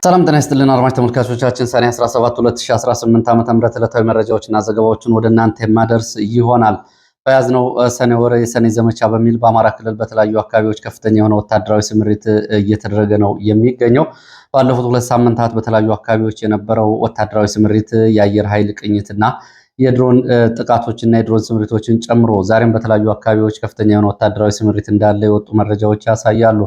ሰላም ጤና ይስጥልን አድማጭ ተመልካቾቻችን ሰኔ 17 2018 ዓ.ም ዕለታዊ መረጃዎችና ዘገባዎችን ወደ እናንተ የማደርስ ይሆናል። በያዝነው ሰኔ ወር የሰኔ ዘመቻ በሚል በአማራ ክልል በተለያዩ አካባቢዎች ከፍተኛ የሆነ ወታደራዊ ስምሪት እየተደረገ ነው የሚገኘው። ባለፉት 2 ሳምንታት በተለያዩ አካባቢዎች የነበረው ወታደራዊ ስምሪት የአየር ኃይል ቅኝትና የድሮን ጥቃቶችና የድሮን ስምሪቶችን ጨምሮ ዛሬም በተለያዩ አካባቢዎች ከፍተኛ የሆነ ወታደራዊ ስምሪት እንዳለ የወጡ መረጃዎች ያሳያሉ።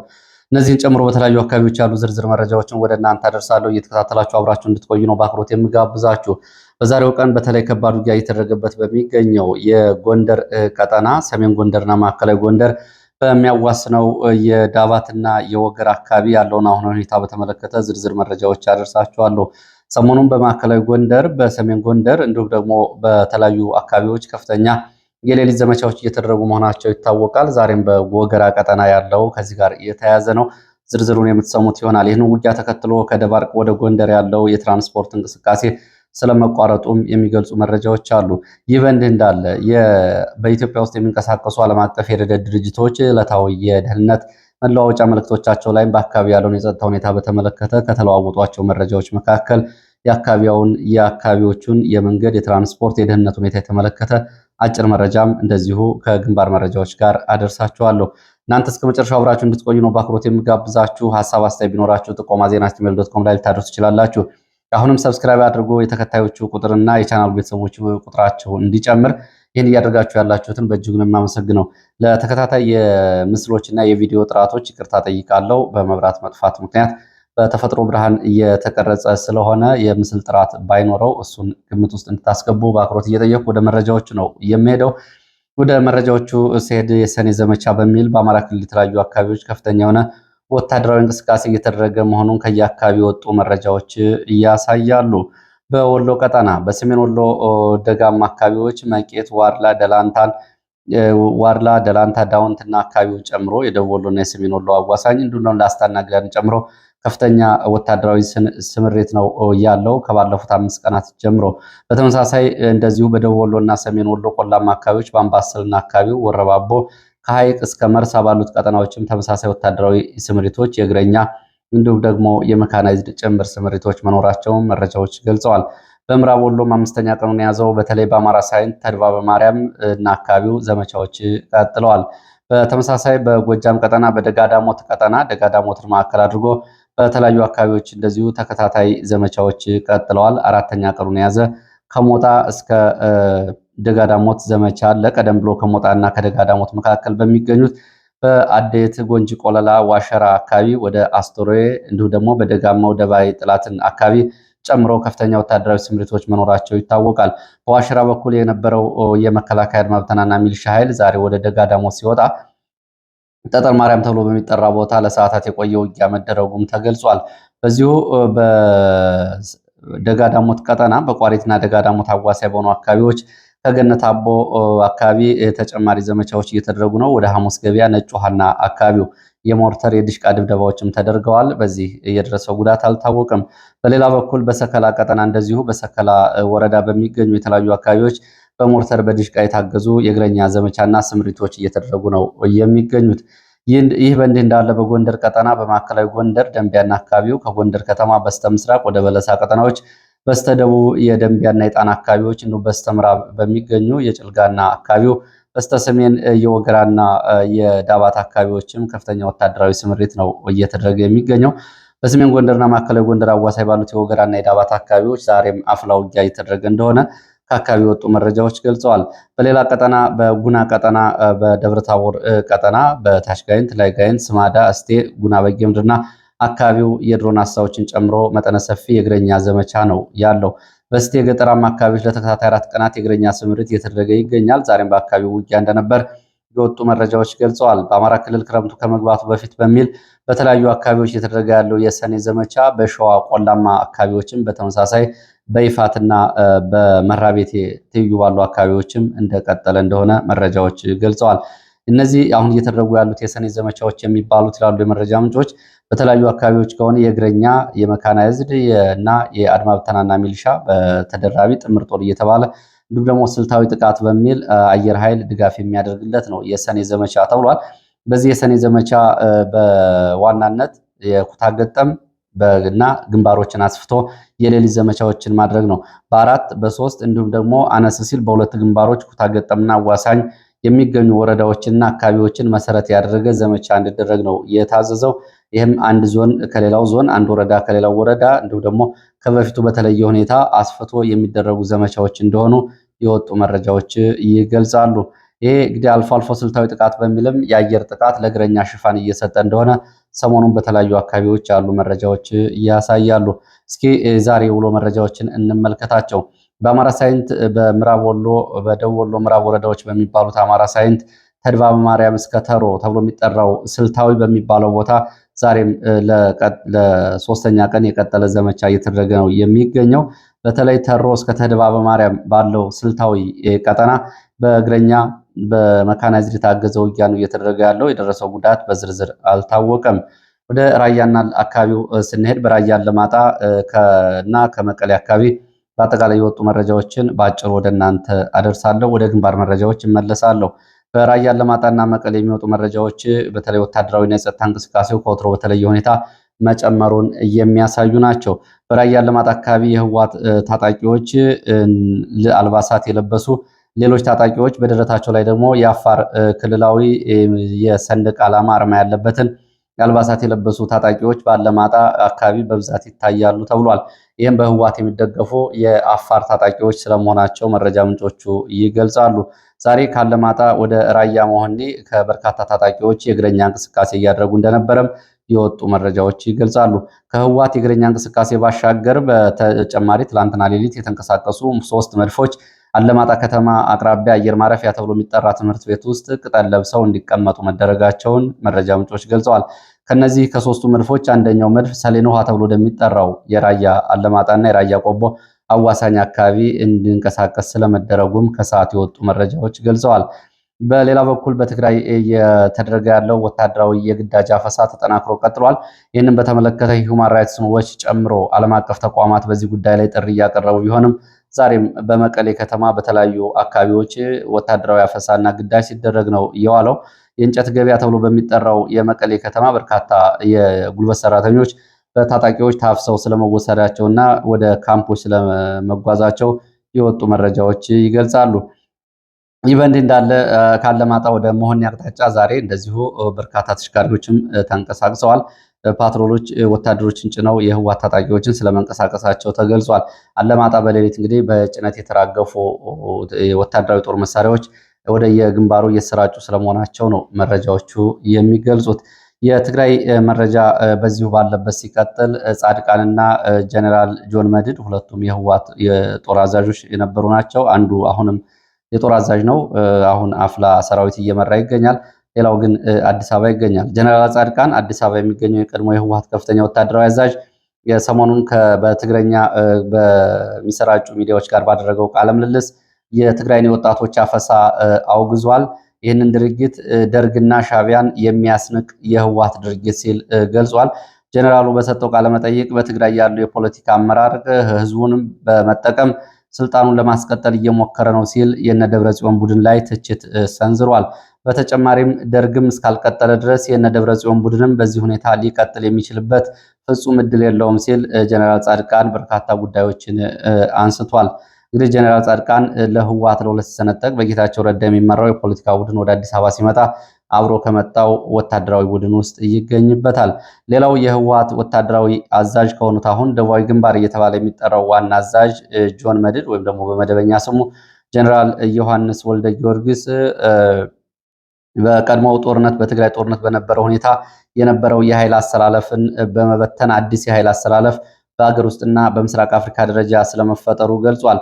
እነዚህን ጨምሮ በተለያዩ አካባቢዎች ያሉ ዝርዝር መረጃዎችን ወደ እናንተ አደርሳለሁ። እየተከታተላችሁ አብራችሁ እንድትቆዩ ነው በአክብሮት የምጋብዛችሁ። በዛሬው ቀን በተለይ ከባድ ውጊያ እየተደረገበት በሚገኘው የጎንደር ቀጠና ሰሜን ጎንደርና ማዕከላዊ ጎንደር በሚያዋስነው የዳባትና የወገር አካባቢ ያለውን አሁን ሁኔታ በተመለከተ ዝርዝር መረጃዎች አደርሳችኋለሁ። ሰሞኑን በማዕከላዊ ጎንደር፣ በሰሜን ጎንደር እንዲሁም ደግሞ በተለያዩ አካባቢዎች ከፍተኛ የሌሊት ዘመቻዎች እየተደረጉ መሆናቸው ይታወቃል። ዛሬም በወገራ ቀጠና ያለው ከዚህ ጋር የተያያዘ ነው። ዝርዝሩን የምትሰሙት ይሆናል። ይህን ውጊያ ተከትሎ ከደባርቅ ወደ ጎንደር ያለው የትራንስፖርት እንቅስቃሴ ስለመቋረጡም የሚገልጹ መረጃዎች አሉ። ይህ በእንዲህ እንዳለ በኢትዮጵያ ውስጥ የሚንቀሳቀሱ ዓለም አቀፍ የረድኤት ድርጅቶች ዕለታዊ የደህንነት መለዋወጫ መልእክቶቻቸው ላይም በአካባቢ ያለውን የጸጥታ ሁኔታ በተመለከተ ከተለዋወጧቸው መረጃዎች መካከል የአካባቢዎቹን የመንገድ፣ የትራንስፖርት፣ የደህንነት ሁኔታ የተመለከተ አጭር መረጃም እንደዚሁ ከግንባር መረጃዎች ጋር አደርሳችኋለሁ። እናንተ እስከ መጨረሻው አብራችሁ እንድትቆዩ ነው በአክብሮት የምጋብዛችሁ። ሀሳብ አስተያየት ቢኖራችሁ ጥቆማ ዜና@gmail.com ላይ ልታደርሱ ትችላላችሁ። አሁንም ሰብስክራይብ አድርጎ የተከታዮቹ ቁጥርና የቻናሉ ቤተሰቦች ቁጥራቸው እንዲጨምር ይህን እያደረጋችሁ ያላችሁትን በእጅጉን የማመሰግነው። ለተከታታይ የምስሎችና የቪዲዮ ጥራቶች ይቅርታ ጠይቃለሁ። በመብራት መጥፋት ምክንያት በተፈጥሮ ብርሃን እየተቀረጸ ስለሆነ የምስል ጥራት ባይኖረው እሱን ግምት ውስጥ እንድታስገቡ በአክብሮት እየጠየኩ ወደ መረጃዎቹ ነው የሚሄደው። ወደ መረጃዎቹ ሲሄድ የሰኔ ዘመቻ በሚል በአማራ ክልል የተለያዩ አካባቢዎች ከፍተኛ የሆነ ወታደራዊ እንቅስቃሴ እየተደረገ መሆኑን ከየአካባቢ የወጡ መረጃዎች ያሳያሉ። በወሎ ቀጠና በሰሜን ወሎ ደጋማ አካባቢዎች መቄት፣ ዋርላ፣ ደላንታ፣ ዳውንትና አካባቢውን ጨምሮ የደቡብ ወሎና የሰሜን ወሎ አዋሳኝ እንዲሁም ላስታና ግዳን ጨምሮ ከፍተኛ ወታደራዊ ስምሪት ነው ያለው ከባለፉት 5 ቀናት ጀምሮ። በተመሳሳይ እንደዚሁ በደቡብ ወሎና ሰሜን ወሎ ቆላማ አካባቢዎች በአምባሰልና አካባቢው ወረባቦ ከሐይቅ እስከ መርሳ ባሉት ቀጠናዎችም ተመሳሳይ ወታደራዊ ስምሪቶች የእግረኛ እንዲሁም ደግሞ የመካናይዝድ ጭምር ስምሪቶች መኖራቸውን መረጃዎች ገልጸዋል። በምዕራብ ወሎም 5ኛ ቀኑን የያዘው በተለይ በአማራ ሳይንት ተድባበ ማርያም እና አካባቢው ዘመቻዎች ቀጥለዋል። በተመሳሳይ በጎጃም ቀጠና በደጋዳሞት ቀጠና ደጋዳሞትን ማዕከል አድርጎ በተለያዩ አካባቢዎች እንደዚሁ ተከታታይ ዘመቻዎች ቀጥለዋል። 4ኛ ቀኑን የያዘ ከሞጣ እስከ ደጋዳሞት ዘመቻ አለ። ቀደም ብሎ ከሞጣና ከደጋዳሞት መካከል በሚገኙት በአዴት፣ ጎንጂ፣ ቆለላ፣ ዋሸራ አካባቢ ወደ አስቶሬ እንዲሁም ደግሞ በደጋማው ደባይ ጥላትን አካባቢ ጨምሮ ከፍተኛ ወታደራዊ ስምሪቶች መኖራቸው ይታወቃል። በዋሸራ በኩል የነበረው የመከላከያ አድማ ብተናና ሚሊሻ ኃይል ዛሬ ወደ ደጋዳሞት ሲወጣ ጠጠር ማርያም ተብሎ በሚጠራ ቦታ ለሰዓታት የቆየ ውጊያ መደረጉም ተገልጿል። በዚሁ በደጋዳሞት ቀጠና በቋሪትና ደጋዳሞት አዋሳኝ በሆኑ አካባቢዎች ከገነት አቦ አካባቢ ተጨማሪ ዘመቻዎች እየተደረጉ ነው። ወደ ሐሙስ ገበያ፣ ነጭ ውሃና አካባቢው የሞርተር የዲሽቃ ድብደባዎችም ተደርገዋል። በዚህ የደረሰው ጉዳት አልታወቀም። በሌላ በኩል በሰከላ ቀጠና እንደዚሁ በሰከላ ወረዳ በሚገኙ የተለያዩ አካባቢዎች በሞርተር በዲሽቃ የታገዙ የእግረኛ ዘመቻና ስምሪቶች እየተደረጉ ነው የሚገኙት። ይህ በእንዲህ እንዳለ በጎንደር ቀጠና በማዕከላዊ ጎንደር ደንቢያና አካባቢው ከጎንደር ከተማ በስተምስራቅ ወደ በለሳ ቀጠናዎች፣ በስተደቡብ የደንቢያና የጣና አካባቢዎች እንዲሁም በስተምዕራብ በሚገኙ የጭልጋና አካባቢው፣ በስተሰሜን የወገራና የዳባት አካባቢዎችም ከፍተኛ ወታደራዊ ስምሪት ነው እየተደረገ የሚገኘው። በሰሜን ጎንደርና ማዕከላዊ ጎንደር አዋሳኝ ባሉት የወገራና የዳባት አካባቢዎች ዛሬም አፍላ ውጊያ እየተደረገ እንደሆነ ከአካባቢ የወጡ መረጃዎች ገልጸዋል። በሌላ ቀጠና በጉና ቀጠና በደብረታቦር ቀጠና በታች ጋይንት፣ ላይ ጋይንት፣ ስማዳ፣ እስቴ፣ ጉና በጌምድርና አካባቢው የድሮን አሳዎችን ጨምሮ መጠነ ሰፊ የእግረኛ ዘመቻ ነው ያለው። በስቴ ገጠራማ አካባቢዎች ለተከታታይ 4 ቀናት የእግረኛ ስምሪት እየተደረገ ይገኛል። ዛሬም በአካባቢው ውጊያ እንደነበር የወጡ መረጃዎች ገልጸዋል። በአማራ ክልል ክረምቱ ከመግባቱ በፊት በሚል በተለያዩ አካባቢዎች እየተደረገ ያለው የሰኔ ዘመቻ በሸዋ ቆላማ አካባቢዎችም በተመሳሳይ በይፋትና በመራቤቴ ትይዩ ባሉ አካባቢዎችም እንደቀጠለ እንደሆነ መረጃዎች ገልጸዋል። እነዚህ አሁን እየተደረጉ ያሉት የሰኔ ዘመቻዎች የሚባሉት ይላሉ የመረጃ ምንጮች በተለያዩ አካባቢዎች ከሆነ የእግረኛ የመካናይዝድ እና የአድማ ብተናና ሚሊሻ በተደራቢ ጥምር ጦር እየተባለ እንዲሁም ደግሞ ስልታዊ ጥቃት በሚል አየር ኃይል ድጋፍ የሚያደርግለት ነው የሰኔ ዘመቻ ተብሏል። በዚህ የሰኔ ዘመቻ በዋናነት የኩታ ገጠም እና ግንባሮችን አስፍቶ የሌሊት ዘመቻዎችን ማድረግ ነው። በ4 በ3 እንዲሁም ደግሞ አነስ ሲል በሁለት ግንባሮች ኩታገጠምና አዋሳኝ የሚገኙ ወረዳዎችንና አካባቢዎችን መሰረት ያደረገ ዘመቻ እንዲደረግ ነው የታዘዘው። ይህም አንድ ዞን ከሌላው ዞን፣ አንድ ወረዳ ከሌላው ወረዳ እንዲሁም ደግሞ ከበፊቱ በተለየ ሁኔታ አስፍቶ የሚደረጉ ዘመቻዎች እንደሆኑ የወጡ መረጃዎች ይገልጻሉ። ይሄ እንግዲህ አልፎ አልፎ ስልታዊ ጥቃት በሚልም የአየር ጥቃት ለእግረኛ ሽፋን እየሰጠ እንደሆነ ሰሞኑን በተለያዩ አካባቢዎች ያሉ መረጃዎች ያሳያሉ። እስኪ ዛሬ ውሎ መረጃዎችን እንመልከታቸው። በአማራ ሳይንት በምዕራብ ወሎ በደቡብ ወሎ ምዕራብ ወረዳዎች በሚባሉት አማራ ሳይንት ተድባበ ማርያም እስከ ተሮ ተብሎ የሚጠራው ስልታዊ በሚባለው ቦታ ዛሬም ለሶስተኛ ቀን የቀጠለ ዘመቻ እየተደረገ ነው የሚገኘው። በተለይ ተሮ እስከ ተድባበ ማርያም ባለው ስልታዊ ቀጠና በእግረኛ በመካናይዝድ የታገዘ ውጊያ ነው እየተደረገ ያለው። የደረሰው ጉዳት በዝርዝር አልታወቀም። ወደ ራያና አካባቢው ስንሄድ በራያ አላማጣ እና ከመቀሌ አካባቢ በአጠቃላይ የወጡ መረጃዎችን በአጭሩ ወደ እናንተ አደርሳለሁ። ወደ ግንባር መረጃዎች እመለሳለሁ። በራያ አላማጣና መቀሌ የሚወጡ መረጃዎች በተለይ ወታደራዊና የጸጥታ እንቅስቃሴው ከወትሮ በተለየ ሁኔታ መጨመሩን የሚያሳዩ ናቸው። በራያ አላማጣ አካባቢ የህወሓት ታጣቂዎች አልባሳት የለበሱ ሌሎች ታጣቂዎች በደረታቸው ላይ ደግሞ የአፋር ክልላዊ የሰንደቅ ዓላማ አርማ ያለበትን አልባሳት የለበሱ ታጣቂዎች በአላማጣ አካባቢ በብዛት ይታያሉ ተብሏል። ይህም በህወሓት የሚደገፉ የአፋር ታጣቂዎች ስለመሆናቸው መረጃ ምንጮቹ ይገልጻሉ። ዛሬ ካለማጣ ወደ ራያ መሆኒ ከበርካታ ታጣቂዎች የእግረኛ እንቅስቃሴ እያደረጉ እንደነበረም የወጡ መረጃዎች ይገልጻሉ። ከህወሓት የእግረኛ እንቅስቃሴ ባሻገር በተጨማሪ ትላንትና ሌሊት የተንቀሳቀሱ 3 መድፎች አለማጣ ከተማ አቅራቢያ አየር ማረፊያ ተብሎ የሚጠራ ትምህርት ቤት ውስጥ ቅጠል ለብሰው እንዲቀመጡ መደረጋቸውን መረጃ ምንጮች ገልጸዋል። ከነዚህ ከ3ቱ መድፎች አንደኛው መድፍ ሰሌን ውሃ ተብሎ እንደሚጠራው የራያ አለማጣና የራያ ቆቦ አዋሳኝ አካባቢ እንዲንቀሳቀስ ስለመደረጉም ከሰዓት የወጡ መረጃዎች ገልጸዋል። በሌላ በኩል በትግራይ እየተደረገ ያለው ወታደራዊ የግዳጅ አፈሳ ተጠናክሮ ቀጥሏል። ይህንን በተመለከተ ሁማን ራይትስ ዎች ጨምሮ ዓለም አቀፍ ተቋማት በዚህ ጉዳይ ላይ ጥሪ እያቀረቡ ቢሆንም ዛሬም በመቀሌ ከተማ በተለያዩ አካባቢዎች ወታደራዊ አፈሳና ግዳጅ ሲደረግ ነው የዋለው። የእንጨት ገበያ ተብሎ በሚጠራው የመቀሌ ከተማ በርካታ የጉልበት ሰራተኞች በታጣቂዎች ታፍሰው ስለመወሰዳቸውና ወደ ካምፖች ስለመጓዛቸው የወጡ መረጃዎች ይገልጻሉ። ይህ በእንዲህ እንዳለ ካለማጣ ወደ መሆኒ አቅጣጫ ዛሬ እንደዚሁ በርካታ ተሽከርካሪዎችም ተንቀሳቅሰዋል። ፓትሮሎች ወታደሮችን ጭነው የህወሓት ታጣቂዎችን ስለመንቀሳቀሳቸው ተገልጿል። አለማጣ በሌሊት እንግዲህ በጭነት የተራገፉ ወታደራዊ ጦር መሳሪያዎች ወደ የግንባሩ እየተሰራጩ ስለመሆናቸው ነው መረጃዎቹ የሚገልጹት። የትግራይ መረጃ በዚሁ ባለበት ሲቀጥል ጻድቃንና ጀነራል ጆን መድድ ሁለቱም የህወሓት የጦር አዛዦች የነበሩ ናቸው። አንዱ አሁንም የጦር አዛዥ ነው። አሁን አፍላ ሰራዊት እየመራ ይገኛል። ሌላው ግን አዲስ አበባ ይገኛል። ጀነራል ጻድቃን አዲስ አበባ የሚገኘው የቀድሞ የህወሓት ከፍተኛ ወታደራዊ አዛዥ ሰሞኑን በትግረኛ በሚሰራጩ ሚዲያዎች ጋር ባደረገው ቃለ ምልልስ የትግራይን ወጣቶች አፈሳ አውግዟል። ይህንን ድርጊት ደርግና ሻቢያን የሚያስንቅ የህወሓት ድርጊት ሲል ገልጿል። ጀነራሉ በሰጠው ቃለ መጠይቅ በትግራይ ያለው የፖለቲካ አመራር ህዝቡንም በመጠቀም ስልጣኑን ለማስቀጠል እየሞከረ ነው ሲል የነ ደብረጽዮን ቡድን ላይ ትችት ሰንዝሯል። በተጨማሪም ደርግም እስካልቀጠለ ድረስ የነ ደብረጽዮን ቡድንም በዚህ ሁኔታ ሊቀጥል የሚችልበት ፍጹም እድል የለውም ሲል ጀነራል ጻድቃን በርካታ ጉዳዮችን አንስቷል። እንግዲህ ጀነራል ጻድቃን ለህወሓት ለሁለት ሲሰነጠቅ በጌታቸው ረዳ የሚመራው የፖለቲካ ቡድን ወደ አዲስ አበባ ሲመጣ አብሮ ከመጣው ወታደራዊ ቡድን ውስጥ ይገኝበታል። ሌላው የህወሓት ወታደራዊ አዛዥ ከሆኑት አሁን ደቡባዊ ግንባር እየተባለ የሚጠራው ዋና አዛዥ ጆን መድድ ወይም ደግሞ በመደበኛ ስሙ ጀነራል ዮሐንስ ወልደ ጊዮርጊስ በቀድሞው ጦርነት በትግራይ ጦርነት በነበረው ሁኔታ የነበረው የኃይል አሰላለፍን በመበተን አዲስ የኃይል አሰላለፍ በሀገር ውስጥና በምስራቅ አፍሪካ ደረጃ ስለመፈጠሩ ገልጿል።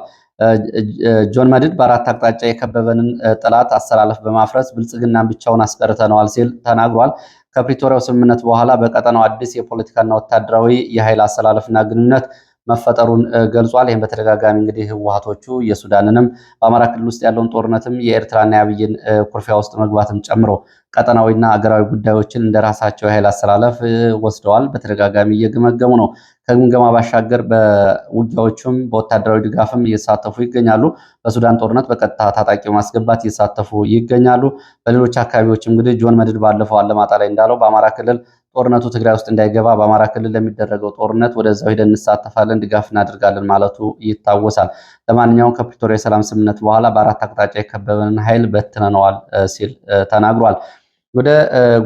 ጆን መድድ በአራት አቅጣጫ የከበበንን ጠላት አሰላለፍ በማፍረስ ብልጽግናን ብቻውን አስቀርተነዋል ሲል ተናግሯል። ከፕሪቶሪያው ስምምነት በኋላ በቀጠናው አዲስ የፖለቲካና ወታደራዊ የኃይል አሰላለፍና ግንኙነት መፈጠሩን ገልጿል። ይህም በተደጋጋሚ እንግዲህ ህወሓቶቹ የሱዳንንም በአማራ ክልል ውስጥ ያለውን ጦርነትም የኤርትራና የአብይን ኩርፊያ ውስጥ መግባትም ጨምሮ ቀጠናዊና አገራዊ ጉዳዮችን እንደራሳቸው የኃይል አሰላለፍ ወስደዋል። በተደጋጋሚ እየገመገሙ ነው። ከግምገማ ባሻገር በውጊያዎቹም በወታደራዊ ድጋፍም እየተሳተፉ ይገኛሉ። በሱዳን ጦርነት በቀጥታ ታጣቂ ማስገባት እየተሳተፉ ይገኛሉ። በሌሎች አካባቢዎች እንግዲህ ጆን መድድ ባለፈው አለማጣ ላይ እንዳለው በአማራ ክልል ጦርነቱ ትግራይ ውስጥ እንዳይገባ በአማራ ክልል ለሚደረገው ጦርነት ወደዛው ሄደን እንሳተፋለን፣ ድጋፍ እናደርጋለን ማለቱ ይታወሳል። ለማንኛውም ከፕሪቶሪያ የሰላም ስምምነት በኋላ በአራት አቅጣጫ የከበበንን ኃይል በትነነዋል ሲል ተናግሯል። ወደ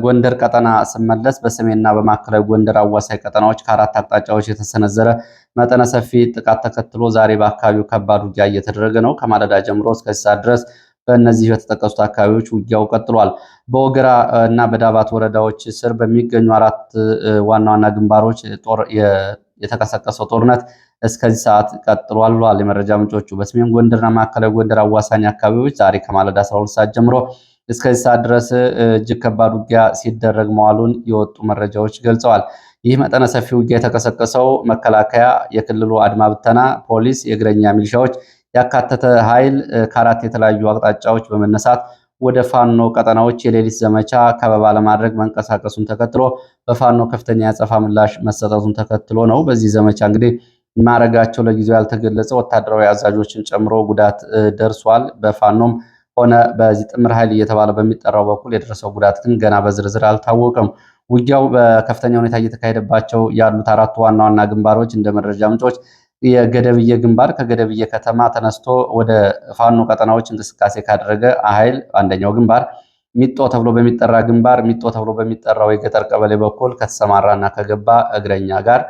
ጎንደር ቀጠና ስመለስ በሰሜንና በማዕከላዊ ጎንደር አዋሳኝ ቀጠናዎች ከአራት አቅጣጫዎች የተሰነዘረ መጠነ ሰፊ ጥቃት ተከትሎ ዛሬ በአካባቢው ከባድ ውጊያ እየተደረገ ነው። ከማለዳ ጀምሮ እስከ ሰዓት ድረስ በእነዚህ በተጠቀሱት አካባቢዎች ውጊያው ቀጥሏል። በወገራ እና በዳባት ወረዳዎች ስር በሚገኙ አራት ዋና ዋና ግንባሮች የተቀሰቀሰው ጦርነት እስከዚህ ሰዓት ቀጥሏል ብለዋል የመረጃ ምንጮቹ። በሰሜን ጎንደርና ማዕከላዊ ጎንደር አዋሳኝ አካባቢዎች ዛሬ ከማለዳ 12 ሰዓት ጀምሮ እስከዚህ ሰዓት ድረስ እጅግ ከባድ ውጊያ ሲደረግ መዋሉን የወጡ መረጃዎች ገልጸዋል። ይህ መጠነ ሰፊ ውጊያ የተቀሰቀሰው መከላከያ፣ የክልሉ አድማ ብተና፣ ፖሊስ፣ የእግረኛ ሚሊሻዎች ያካተተ ኃይል ከአራት የተለያዩ አቅጣጫዎች በመነሳት ወደ ፋኖ ቀጠናዎች የሌሊት ዘመቻ ከበባ ለማድረግ መንቀሳቀሱን ተከትሎ በፋኖ ከፍተኛ ያጸፋ ምላሽ መሰጠቱን ተከትሎ ነው። በዚህ ዘመቻ እንግዲህ ማረጋቸው ለጊዜው ያልተገለጸ ወታደራዊ አዛዦችን ጨምሮ ጉዳት ደርሷል። በፋኖም ሆነ በዚህ ጥምር ኃይል እየተባለ በሚጠራው በኩል የደረሰው ጉዳት ግን ገና በዝርዝር አልታወቀም። ውጊያው በከፍተኛ ሁኔታ እየተካሄደባቸው ያሉት አራቱ ዋና ዋና ግንባሮች እንደ መረጃ ምንጮች የገደብዬ ግንባር ከገደብዬ ከተማ ተነስቶ ወደ ፋኖ ቀጠናዎች እንቅስቃሴ ካደረገ ኃይል አንደኛው ግንባር ሚጦ ተብሎ በሚጠራ ግንባር ሚጦ ተብሎ በሚጠራው የገጠር ቀበሌ በኩል ከተሰማራና ከገባ እግረኛ ጋር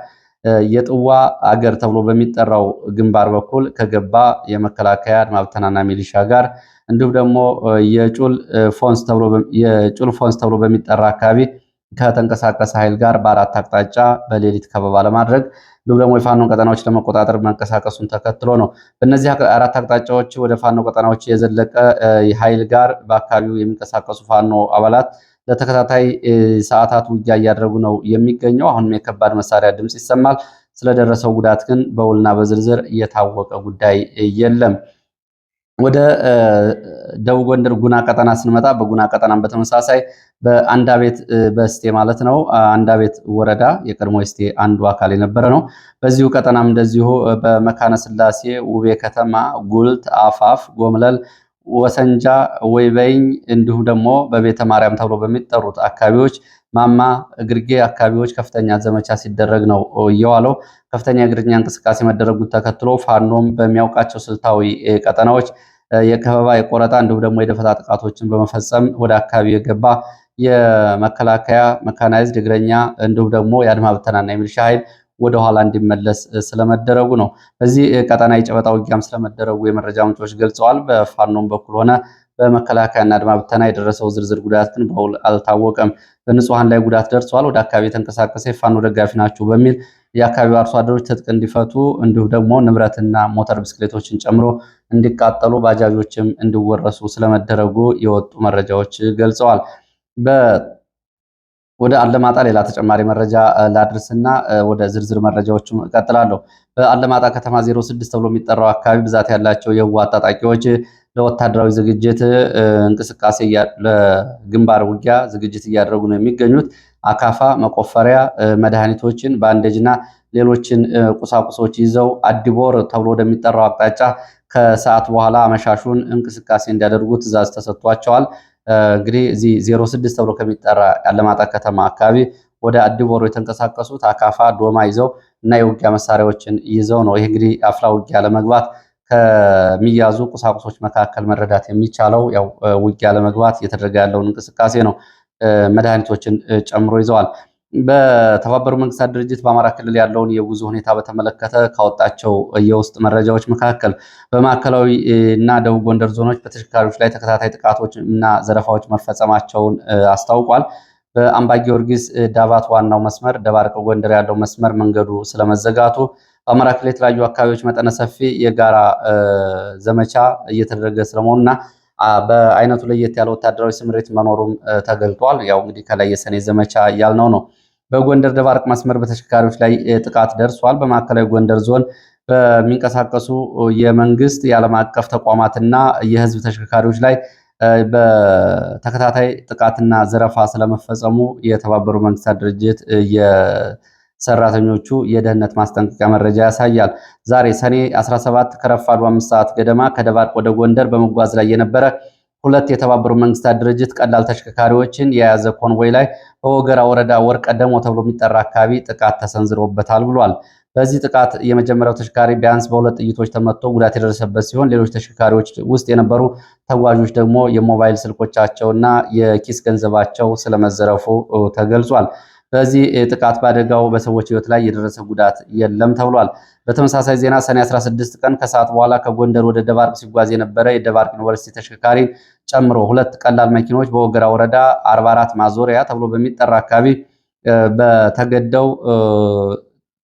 የጥዋ አገር ተብሎ በሚጠራው ግንባር በኩል ከገባ የመከላከያ አድማ ብተናና ሚሊሻ ጋር እንዲሁም ደግሞ የጩል ፎንስ ተብሎ በሚጠራ አካባቢ ከተንቀሳቀሰ ኃይል ጋር በአራት አቅጣጫ በሌሊት ከበባ ለማድረግ እንዲሁም ደግሞ የፋኖ ቀጠናዎች ለመቆጣጠር መንቀሳቀሱን ተከትሎ ነው። በእነዚህ አራት አቅጣጫዎች ወደ ፋኖ ቀጠናዎች የዘለቀ ኃይል ጋር በአካባቢው የሚንቀሳቀሱ ፋኖ አባላት ለተከታታይ ሰዓታት ውጊያ እያደረጉ ነው የሚገኘው። አሁንም የከባድ መሳሪያ ድምፅ ይሰማል። ስለደረሰው ጉዳት ግን በውልና በዝርዝር እየታወቀ ጉዳይ የለም። ወደ ደቡብ ጎንደር ጉና ቀጠና ስንመጣ በጉና ቀጠናም በተመሳሳይ በአንዳቤት በስቴ ማለት ነው አንዳቤት ወረዳ የቀድሞ ስቴ አንዱ አካል የነበረ ነው። በዚሁ ቀጠናም እንደዚሁ በመካነ ስላሴ፣ ውቤ ከተማ፣ ጉልት፣ አፋፍ፣ ጎምለል፣ ወሰንጃ፣ ወይበኝ እንዲሁም ደግሞ በቤተ ማርያም ተብሎ በሚጠሩት አካባቢዎች ማማ ግርጌ አካባቢዎች ከፍተኛ ዘመቻ ሲደረግ ነው እየዋለው። ከፍተኛ የእግረኛ እንቅስቃሴ መደረጉን ተከትሎ ፋኖም በሚያውቃቸው ስልታዊ ቀጠናዎች የከበባ የቆረጣ እንዲሁም ደግሞ የደፈጣ ጥቃቶችን በመፈጸም ወደ አካባቢው የገባ የመከላከያ መካናይዝድ እግረኛ እንዲሁም ደግሞ የአድማ ብተናና የሚሊሻ ኃይል ወደኋላ እንዲመለስ ስለመደረጉ ነው። በዚህ ቀጠና የጨበጣ ውጊያም ስለመደረጉ የመረጃ ምንጮች ገልጸዋል። በፋኖም በኩል ሆነ በመከላከያና አድማ ብተና የደረሰው ዝርዝር ጉዳት ግን በውል አልታወቀም። በንጹሐን ላይ ጉዳት ደርሷል። ወደ አካባቢ የተንቀሳቀሰ የፋኖ ደጋፊ ናቸው በሚል የአካባቢው አርሶ አደሮች ትጥቅ እንዲፈቱ እንዲሁም ደግሞ ንብረትና ሞተር ብስክሌቶችን ጨምሮ እንዲቃጠሉ ባጃጆችም እንዲወረሱ ስለመደረጉ የወጡ መረጃዎች ገልጸዋል። ወደ አለማጣ ሌላ ተጨማሪ መረጃ ላድርስና ወደ ዝርዝር መረጃዎቹ እቀጥላለሁ። በአለማጣ ከተማ 06 ተብሎ የሚጠራው አካባቢ ብዛት ያላቸው የህወሓት ታጣቂዎች ለወታደራዊ ዝግጅት እንቅስቃሴ ለግንባር ውጊያ ዝግጅት እያደረጉ ነው የሚገኙት። አካፋ፣ መቆፈሪያ፣ መድኃኒቶችን፣ ባንዴጅና ሌሎችን ቁሳቁሶች ይዘው አዲቦር ተብሎ ወደሚጠራው አቅጣጫ ከሰዓት በኋላ አመሻሹን እንቅስቃሴ እንዲያደርጉ ትዕዛዝ ተሰጥቷቸዋል። እንግዲህ እዚህ 06 ተብሎ ከሚጠራ አለማጣ ከተማ አካባቢ ወደ አዲቦር የተንቀሳቀሱት አካፋ፣ ዶማ ይዘው እና የውጊያ መሳሪያዎችን ይዘው ነው። ይህ እንግዲህ አፍላ ውጊያ ለመግባት ከሚያዙ ቁሳቁሶች መካከል መረዳት የሚቻለው ያው ውጊያ ለመግባት እየተደረገ ያለውን እንቅስቃሴ ነው። መድኃኒቶችን ጨምሮ ይዘዋል። በተባበሩ መንግስታት ድርጅት በአማራ ክልል ያለውን የጉዞ ሁኔታ በተመለከተ ካወጣቸው የውስጥ መረጃዎች መካከል በማዕከላዊ እና ደቡብ ጎንደር ዞኖች በተሽከርካሪዎች ላይ ተከታታይ ጥቃቶች እና ዘረፋዎች መፈጸማቸውን አስታውቋል። በአምባ ጊዮርጊስ ዳባት ዋናው መስመር ደባርቅ ጎንደር ያለው መስመር መንገዱ ስለመዘጋቱ በአማራ ክልል የተለያዩ አካባቢዎች መጠነ ሰፊ የጋራ ዘመቻ እየተደረገ ስለመሆኑና በአይነቱ ለየት ያለ ወታደራዊ ስምሪት መኖሩም ተገልጧል። ያው እንግዲህ ከላይ የሰኔ ዘመቻ ያልነው ነው። በጎንደር ደባርቅ መስመር በተሽከርካሪዎች ላይ ጥቃት ደርሷል። በማዕከላዊ ጎንደር ዞን በሚንቀሳቀሱ የመንግስት የዓለም አቀፍ ተቋማትና የህዝብ ተሽከርካሪዎች ላይ በተከታታይ ጥቃትና ዘረፋ ስለመፈጸሙ የተባበሩ መንግስታት ድርጅት የሰራተኞቹ የደህንነት ማስጠንቀቂያ መረጃ ያሳያል። ዛሬ ሰኔ 17 ከረፋዱ 5 ሰዓት ገደማ ከደባርቅ ወደ ጎንደር በመጓዝ ላይ የነበረ ሁለት የተባበሩት መንግስታት ድርጅት ቀላል ተሽከርካሪዎችን የያዘ ኮንቮይ ላይ በወገራ ወረዳ ወርቀ ደሞ ተብሎ የሚጠራ አካባቢ ጥቃት ተሰንዝሮበታል ብሏል። በዚህ ጥቃት የመጀመሪያው ተሽከርካሪ ቢያንስ በሁለት ጥይቶች ተመቶ ጉዳት የደረሰበት ሲሆን ሌሎች ተሽከርካሪዎች ውስጥ የነበሩ ተጓዦች ደግሞ የሞባይል ስልኮቻቸውና የኪስ ገንዘባቸው ስለመዘረፉ ተገልጿል። በዚህ ጥቃት በአደጋው በሰዎች ህይወት ላይ የደረሰ ጉዳት የለም ተብሏል። በተመሳሳይ ዜና ሰኔ 16 ቀን ከሰዓት በኋላ ከጎንደር ወደ ደባርቅ ሲጓዝ የነበረ የደባርቅ ዩኒቨርሲቲ ተሽከርካሪ ጨምሮ ሁለት ቀላል መኪኖች በወገራ ወረዳ 44 ማዞሪያ ተብሎ በሚጠራ አካባቢ በተገደው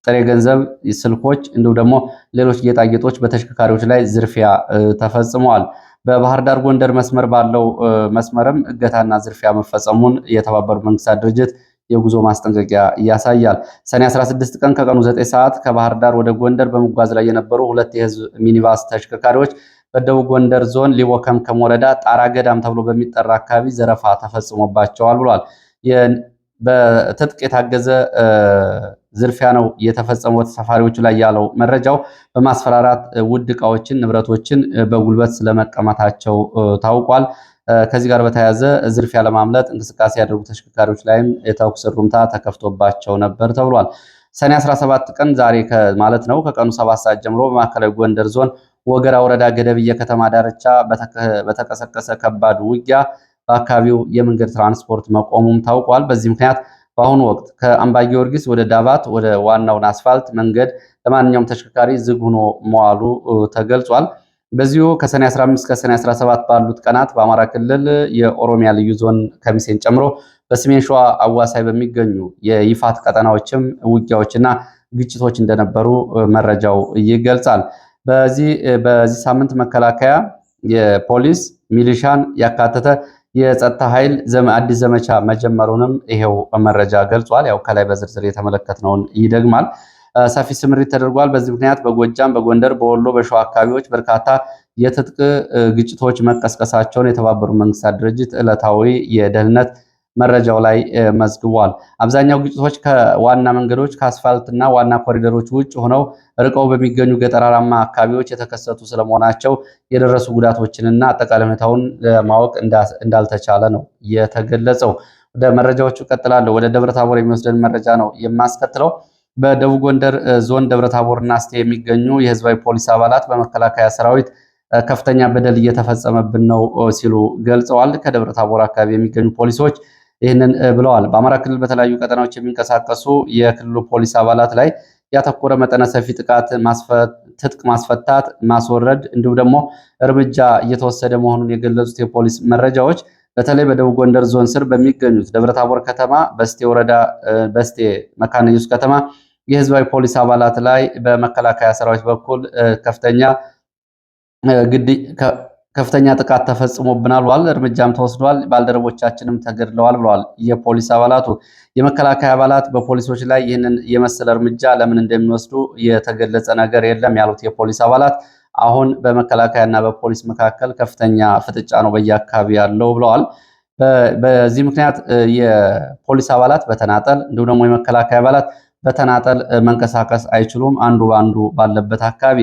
ጥሬ ገንዘብ፣ ስልኮች እንዲሁም ደግሞ ሌሎች ጌጣጌጦች በተሽከርካሪዎች ላይ ዝርፊያ ተፈጽመዋል። በባህር ዳር ጎንደር መስመር ባለው መስመርም እገታና ዝርፊያ መፈጸሙን የተባበሩት መንግስታት ድርጅት የጉዞ ማስጠንቀቂያ ያሳያል። ሰኔ 16 ቀን ከቀኑ 9 ሰዓት ከባህር ዳር ወደ ጎንደር በመጓዝ ላይ የነበሩ ሁለት የህዝብ ሚኒባስ ተሽከርካሪዎች በደቡብ ጎንደር ዞን ሊቦ ከምከም ወረዳ ጣራ ገዳም ተብሎ በሚጠራ አካባቢ ዘረፋ ተፈጽሞባቸዋል ብሏል። በትጥቅ የታገዘ ዝርፊያ ነው የተፈጸመው ተሳፋሪዎቹ ላይ ያለው መረጃው በማስፈራራት ውድ ዕቃዎችን፣ ንብረቶችን በጉልበት ስለመቀማታቸው ታውቋል። ከዚህ ጋር በተያያዘ ዝርፊያ ለማምለጥ እንቅስቃሴ ያደርጉ ተሽከርካሪዎች ላይም የተኩስ እሩምታ ተከፍቶባቸው ነበር ተብሏል። ሰኔ 17 ቀን ዛሬ ማለት ነው ከቀኑ 7 ሰዓት ጀምሮ በማዕከላዊ ጎንደር ዞን ወገራ ወረዳ ገደብየ ከተማ ዳርቻ በተቀሰቀሰ ከባድ ውጊያ በአካባቢው የመንገድ ትራንስፖርት መቆሙም ታውቋል። በዚህ ምክንያት በአሁኑ ወቅት ከአምባ ጊዮርጊስ ወደ ዳባት ወደ ዋናውን አስፋልት መንገድ ለማንኛውም ተሽከርካሪ ዝግ ሆኖ መዋሉ ተገልጿል። በዚሁ ከሰኔ 15 እስከ ሰኔ 17 ባሉት ቀናት በአማራ ክልል የኦሮሚያ ልዩ ዞን ከሚሴን ጨምሮ በሰሜን ሸዋ አዋሳይ በሚገኙ የይፋት ቀጠናዎችም ውጊያዎችና ግጭቶች እንደነበሩ መረጃው ይገልጻል። በዚህ ሳምንት መከላከያ የፖሊስ ሚሊሻን ያካተተ የጸጥታ ኃይል አዲስ ዘመቻ መጀመሩንም ይሄው መረጃ ገልጿል። ያው ከላይ በዝርዝር የተመለከትነውን ይደግማል። ሰፊ ስምሪት ተደርጓል። በዚህ ምክንያት በጎጃም፣ በጎንደር፣ በወሎ፣ በሸዋ አካባቢዎች በርካታ የትጥቅ ግጭቶች መቀስቀሳቸውን የተባበሩት መንግስታት ድርጅት ዕለታዊ የደህንነት መረጃው ላይ መዝግቧል። አብዛኛው ግጭቶች ከዋና መንገዶች ከአስፋልትና ዋና ኮሪደሮች ውጭ ሆነው ርቀው በሚገኙ ገጠራማ አካባቢዎች የተከሰቱ ስለመሆናቸው የደረሱ ጉዳቶችንና አጠቃላይ ሁኔታውን ለማወቅ እንዳልተቻለ ነው የተገለጸው። ወደ መረጃዎቹ እቀጥላለሁ። ወደ ደብረታቦር የሚወስደን መረጃ ነው የማስከትለው። በደቡብ ጎንደር ዞን ደብረታቦርና እስቴ የሚገኙ የህዝባዊ ፖሊስ አባላት በመከላከያ ሰራዊት ከፍተኛ በደል እየተፈጸመብን ነው ሲሉ ገልጸዋል። ከደብረታቦር አካባቢ የሚገኙ ፖሊሶች ይህንን ብለዋል። በአማራ ክልል በተለያዩ ቀጠናዎች የሚንቀሳቀሱ የክልሉ ፖሊስ አባላት ላይ ያተኮረ መጠነ ሰፊ ጥቃት፣ ትጥቅ ማስፈታት፣ ማስወረድ እንዲሁም ደግሞ እርምጃ እየተወሰደ መሆኑን የገለጹት የፖሊስ መረጃዎች በተለይ በደቡብ ጎንደር ዞን ስር በሚገኙት ደብረታቦር ከተማ፣ በስቴ ወረዳ፣ በስቴ መካነ ኢየሱስ ከተማ የህዝባዊ ፖሊስ አባላት ላይ በመከላከያ ሰራዊት በኩል ከፍተኛ ጥቃት ተፈጽሞብናል ብለዋል። እርምጃም ተወስዷል፣ ባልደረቦቻችንም ተገድለዋል ብለዋል የፖሊስ አባላቱ። የመከላከያ አባላት በፖሊሶች ላይ ይህንን የመሰለ እርምጃ ለምን እንደሚወስዱ የተገለጸ ነገር የለም ያሉት የፖሊስ አባላት አሁን በመከላከያና በፖሊስ መካከል ከፍተኛ ፍጥጫ ነው በየአካባቢ ያለው ብለዋል። በዚህ ምክንያት የፖሊስ አባላት በተናጠል እንዲሁም ደግሞ የመከላከያ አባላት በተናጠል መንቀሳቀስ አይችሉም፣ አንዱ በአንዱ ባለበት አካባቢ።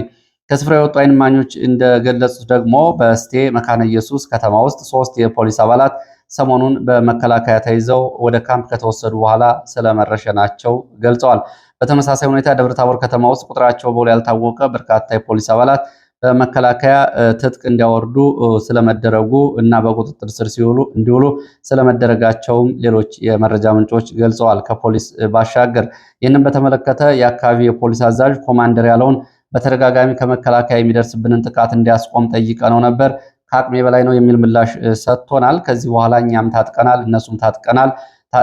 ከስፍራ የወጡ ዓይን እማኞች እንደገለጹት ደግሞ በስቴ መካነ ኢየሱስ ከተማ ውስጥ 3 የፖሊስ አባላት ሰሞኑን በመከላከያ ተይዘው ወደ ካምፕ ከተወሰዱ በኋላ ስለመረሸናቸው ገልጸዋል። በተመሳሳይ ሁኔታ ደብረታቦር ከተማ ውስጥ ቁጥራቸው በውል ያልታወቀ በርካታ የፖሊስ አባላት በመከላከያ ትጥቅ እንዲያወርዱ ስለመደረጉ እና በቁጥጥር ስር እንዲውሉ ስለመደረጋቸውም ሌሎች የመረጃ ምንጮች ገልጸዋል። ከፖሊስ ባሻገር ይህንን በተመለከተ የአካባቢ የፖሊስ አዛዥ ኮማንደር ያለውን በተደጋጋሚ ከመከላከያ የሚደርስብንን ጥቃት እንዲያስቆም ጠይቀነው ነበር፣ ከአቅሜ በላይ ነው የሚል ምላሽ ሰጥቶናል። ከዚህ በኋላ እኛም ታጥቀናል፣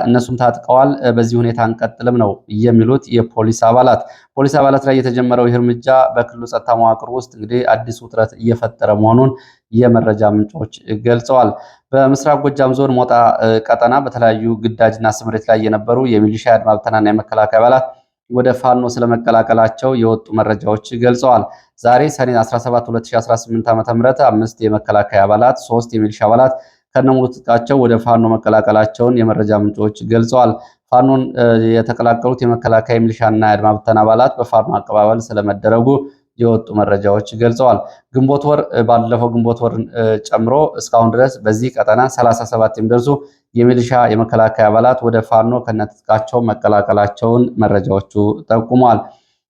እነሱም ታጥቀዋል፣ በዚህ ሁኔታ አንቀጥልም ነው የሚሉት የፖሊስ አባላት። ፖሊስ አባላት ላይ የተጀመረው ይህ እርምጃ በክልሉ ጸጥታ መዋቅር ውስጥ እንግዲህ አዲስ ውጥረት እየፈጠረ መሆኑን የመረጃ ምንጮች ገልጸዋል። በምስራቅ ጎጃም ዞን ሞጣ ቀጠና በተለያዩ ግዳጅና ስምሪት ላይ የነበሩ የሚሊሻ የአድማ ብተናና የመከላከያ አባላት ወደ ፋኖ ስለመቀላቀላቸው የወጡ መረጃዎች ገልጸዋል። ዛሬ ሰኔ 17 2018 ዓ.ም 5 የመከላከያ አባላት፣ 3 የሚሊሻ አባላት ከነሙሉ ትጥቃቸው ወደ ፋኖ መቀላቀላቸውን የመረጃ ምንጮች ገልጸዋል። ፋኖን የተቀላቀሉት የመከላከያ የሚሊሻና የአድማ ብተና አባላት በፋኖ አቀባበል ስለመደረጉ የወጡ መረጃዎች ገልጸዋል። ግንቦት ወር ባለፈው ግንቦት ወር ጨምሮ እስካሁን ድረስ በዚህ ቀጠና 37 የሚደርሱ የሚሊሻ የመከላከያ አባላት ወደ ፋኖ ከነትጥቃቸው መቀላቀላቸውን መረጃዎቹ ጠቁመዋል።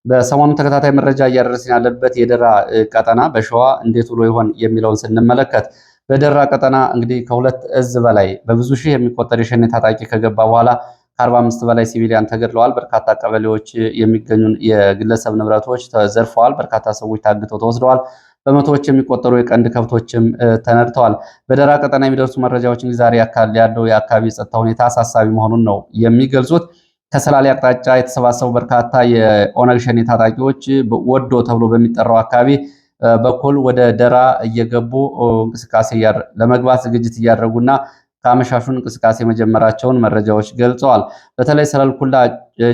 በሰሞኑ ተከታታይ መረጃ እያደረስን ያለበት የደራ ቀጠና በሸዋ እንዴት ውሎ ይሆን የሚለውን ስንመለከት በደራ ቀጠና እንግዲህ ከሁለት እዝ በላይ በብዙ ሺህ የሚቆጠር የሸኔ ታጣቂ ከገባ በኋላ ከ45 በላይ ሲቪሊያን ተገድለዋል። በርካታ ቀበሌዎች የሚገኙ የግለሰብ ንብረቶች ተዘርፈዋል። በርካታ ሰዎች ታግተው ተወስደዋል። በመቶዎች የሚቆጠሩ የቀንድ ከብቶችም ተነድተዋል። በደራ ቀጠና የሚደርሱ መረጃዎች እንግዲህ ዛሬ ያለው የአካባቢ ጸጥታ ሁኔታ አሳሳቢ መሆኑን ነው የሚገልጹት። ከሰላሌ አቅጣጫ የተሰባሰቡ በርካታ የኦነግ ሸኔ ታጣቂዎች ወዶ ተብሎ በሚጠራው አካባቢ በኩል ወደ ደራ እየገቡ እንቅስቃሴ ለመግባት ዝግጅት እያደረጉና ከአመሻሹን እንቅስቃሴ መጀመራቸውን መረጃዎች ገልጸዋል። በተለይ ሰለልኩላ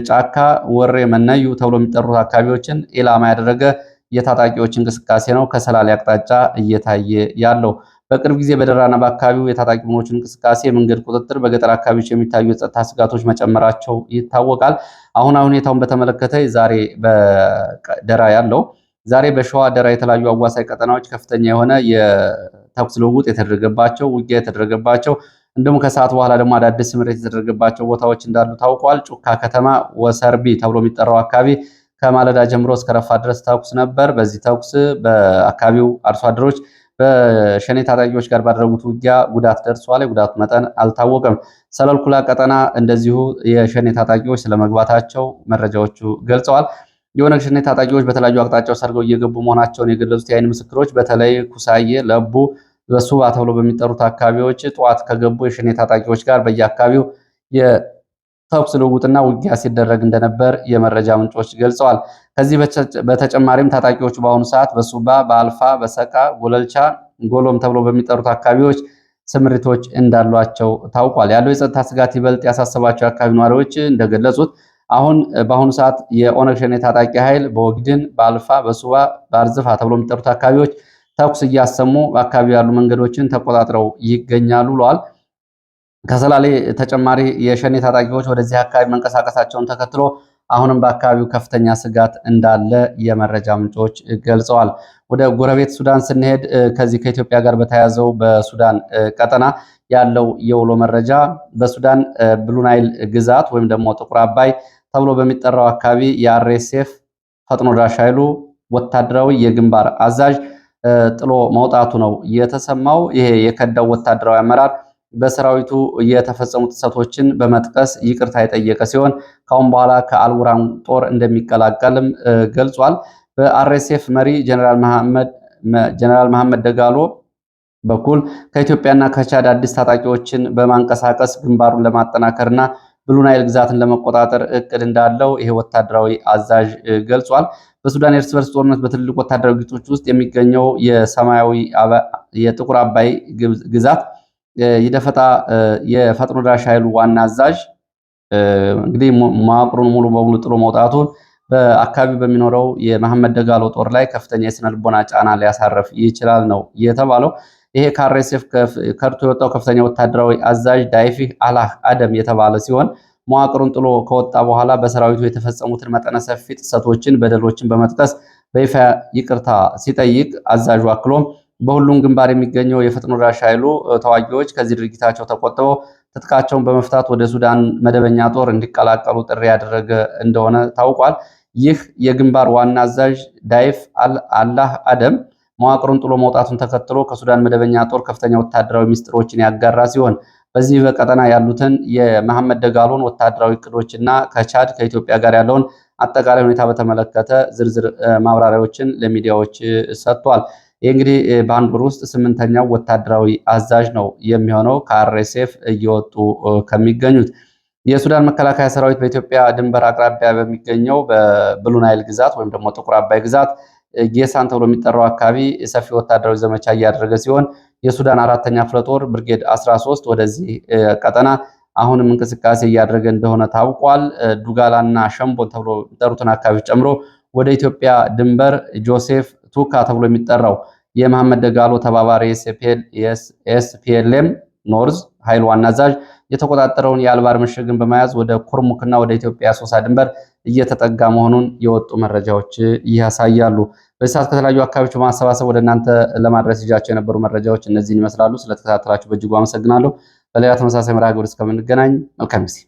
ጫካ፣ ወሬ መነዩ ተብሎ የሚጠሩት አካባቢዎችን ኢላማ ያደረገ የታጣቂዎች እንቅስቃሴ ነው ከሰላሌ አቅጣጫ እየታየ ያለው። በቅርብ ጊዜ በደራና በአካባቢው የታጣቂ ቡድኖች እንቅስቃሴ፣ የመንገድ ቁጥጥር፣ በገጠር አካባቢዎች የሚታዩ የጸጥታ ስጋቶች መጨመራቸው ይታወቃል። አሁን ሁኔታውን በተመለከተ ዛሬ በደራ ያለው ዛሬ በሸዋ ደራ የተለያዩ አዋሳኝ ቀጠናዎች ከፍተኛ የሆነ የተኩስ ልውውጥ የተደረገባቸው ውጊያ የተደረገባቸው እንዲሁም ከሰዓት በኋላ ደግሞ አዳዲስ ስምሪት የተደረገባቸው ቦታዎች እንዳሉ ታውቋል። ጩካ ከተማ ወሰርቢ ተብሎ የሚጠራው አካባቢ ከማለዳ ጀምሮ እስከ ረፋት ድረስ ተኩስ ነበር። በዚህ ተኩስ በአካባቢው አርሶ አደሮች በሸኔ ታጣቂዎች ጋር ባደረጉት ውጊያ ጉዳት ደርሷል። የጉዳቱ መጠን አልታወቀም። ሰለልኩላ ቀጠና እንደዚሁ የሸኔ ታጣቂዎች ስለመግባታቸው መረጃዎቹ ገልጸዋል። የኦነግ ሸኔ ታጣቂዎች በተለያዩ አቅጣጫዎች ሰርገው እየገቡ መሆናቸውን የገለጹት የዓይን ምስክሮች በተለይ ኩሳዬ፣ ለቡ፣ በሱባ ተብሎ በሚጠሩት አካባቢዎች ጠዋት ከገቡ የሸኔ ታጣቂዎች ጋር በየአካባቢው የተኩስ ልውውጥና ውጊያ ሲደረግ እንደነበር የመረጃ ምንጮች ገልጸዋል። ከዚህ በተጨማሪም ታጣቂዎቹ በአሁኑ ሰዓት በሱባ፣ በአልፋ፣ በሰቃ፣ ጎለልቻ፣ ጎሎም ተብሎ በሚጠሩት አካባቢዎች ስምሪቶች እንዳሏቸው ታውቋል። ያለው የጸጥታ ስጋት ይበልጥ ያሳሰባቸው የአካባቢ ነዋሪዎች እንደገለጹት በአሁኑ ሰዓት የኦነግ ሸኔ ታጣቂ ኃይል በወግድን፣ በአልፋ፣ በሱባ፣ በአርዝፋ ተብሎ የሚጠሩት አካባቢዎች ተኩስ እያሰሙ በአካባቢው ያሉ መንገዶችን ተቆጣጥረው ይገኛሉ ብለዋል። ከሰላሌ ተጨማሪ የሸኔ ታጣቂዎች ወደዚህ አካባቢ መንቀሳቀሳቸውን ተከትሎ አሁንም በአካባቢው ከፍተኛ ስጋት እንዳለ የመረጃ ምንጮች ገልጸዋል። ወደ ጎረቤት ሱዳን ስንሄድ ከዚህ ከኢትዮጵያ ጋር በተያያዘው በሱዳን ቀጠና ያለው የውሎ መረጃ በሱዳን ብሉናይል ግዛት ወይም ደግሞ ጥቁር አባይ ተብሎ በሚጠራው አካባቢ የአርኤስኤፍ ፈጥኖ ደራሽ ኃይሉ ወታደራዊ የግንባር አዛዥ ጥሎ መውጣቱ ነው የተሰማው። ይሄ የከዳው ወታደራዊ አመራር በሰራዊቱ የተፈጸሙ ጥሰቶችን በመጥቀስ ይቅርታ የጠየቀ ሲሆን ካሁን በኋላ ከአልቡራን ጦር እንደሚቀላቀልም ገልጿል። በአርኤስኤፍ መሪ ጀነራል መሐመድ ደጋሎ በኩል ከኢትዮጵያና ከቻድ አዲስ ታጣቂዎችን በማንቀሳቀስ ግንባሩን ለማጠናከርና ብሉናይል ግዛትን ለመቆጣጠር እቅድ እንዳለው ይሄ ወታደራዊ አዛዥ ገልጿል። በሱዳን የእርስ በርስ ጦርነት በትልልቅ ወታደራዊ ግጭቶች ውስጥ የሚገኘው የጥቁር አባይ ግዛት የደፈጣ የፈጥኖ ደራሽ ኃይሉ ዋና አዛዥ እንግዲህ መዋቅሩን ሙሉ በሙሉ ጥሎ መውጣቱን በአካባቢው በሚኖረው የመሐመድ ደጋሎ ጦር ላይ ከፍተኛ የስነ ልቦና ጫና ሊያሳርፍ ይችላል ነው የተባለው። ይሄ ከአርኤስኤፍ ከርቶ የወጣው ከፍተኛ ወታደራዊ አዛዥ ዳይፊህ አላህ አደም የተባለ ሲሆን መዋቅሩን ጥሎ ከወጣ በኋላ በሰራዊቱ የተፈጸሙትን መጠነ ሰፊ ጥሰቶችን፣ በደሎችን በመጥቀስ በይፋ ይቅርታ ሲጠይቅ አዛዡ አክሎም በሁሉም ግንባር የሚገኘው የፈጥኖ ደራሽ ኃይሉ ተዋጊዎች ከዚህ ድርጊታቸው ተቆጥበው ትጥቃቸውን በመፍታት ወደ ሱዳን መደበኛ ጦር እንዲቀላቀሉ ጥሪ ያደረገ እንደሆነ ታውቋል። ይህ የግንባር ዋና አዛዥ ዳይፍ አላህ አደም መዋቅሩን ጥሎ መውጣቱን ተከትሎ ከሱዳን መደበኛ ጦር ከፍተኛ ወታደራዊ ሚስጥሮችን ያጋራ ሲሆን በዚህ በቀጠና ያሉትን የመሐመድ ደጋሎን ወታደራዊ እቅዶችና ከቻድ ከኢትዮጵያ ጋር ያለውን አጠቃላይ ሁኔታ በተመለከተ ዝርዝር ማብራሪያዎችን ለሚዲያዎች ሰጥቷል። ይህ እንግዲህ በአንድ ወር ውስጥ 8ኛው ወታደራዊ አዛዥ ነው የሚሆነው ከአርኤስኤፍ እየወጡ ከሚገኙት። የሱዳን መከላከያ ሰራዊት በኢትዮጵያ ድንበር አቅራቢያ በሚገኘው በብሉናይል ግዛት ወይም ደግሞ ጥቁር አባይ ግዛት ጌሳን ተብሎ የሚጠራው አካባቢ ሰፊ ወታደራዊ ዘመቻ እያደረገ ሲሆን የሱዳን 4ኛ ክፍለ ጦር ብርጌድ 13 ወደዚህ ቀጠና አሁንም እንቅስቃሴ እያደረገ እንደሆነ ታውቋል። ዱጋላና ሸምቦን ተብሎ የሚጠሩትን አካባቢዎች ጨምሮ ወደ ኢትዮጵያ ድንበር ጆሴፍ ቱካ ተብሎ የሚጠራው የመሐመድ ደጋሎ ተባባሪ ኤስፒኤልኤም ኖርዝ ኃይል ዋና አዛዥ የተቆጣጠረውን የአልባር ምሽግን በመያዝ ወደ ኩርሙክና ወደ ኢትዮጵያ አሶሳ ድንበር እየተጠጋ መሆኑን የወጡ መረጃዎች ያሳያሉ። በዚህ ሰዓት ከተለያዩ አካባቢዎች በማሰባሰብ ወደ እናንተ ለማድረስ ይዣቸው የነበሩ መረጃዎች እነዚህን ይመስላሉ። ስለተከታተላችሁ በእጅጉ አመሰግናለሁ። በሌላ ተመሳሳይ መርሃ ግብር እስከምንገናኝ መልካም ጊዜ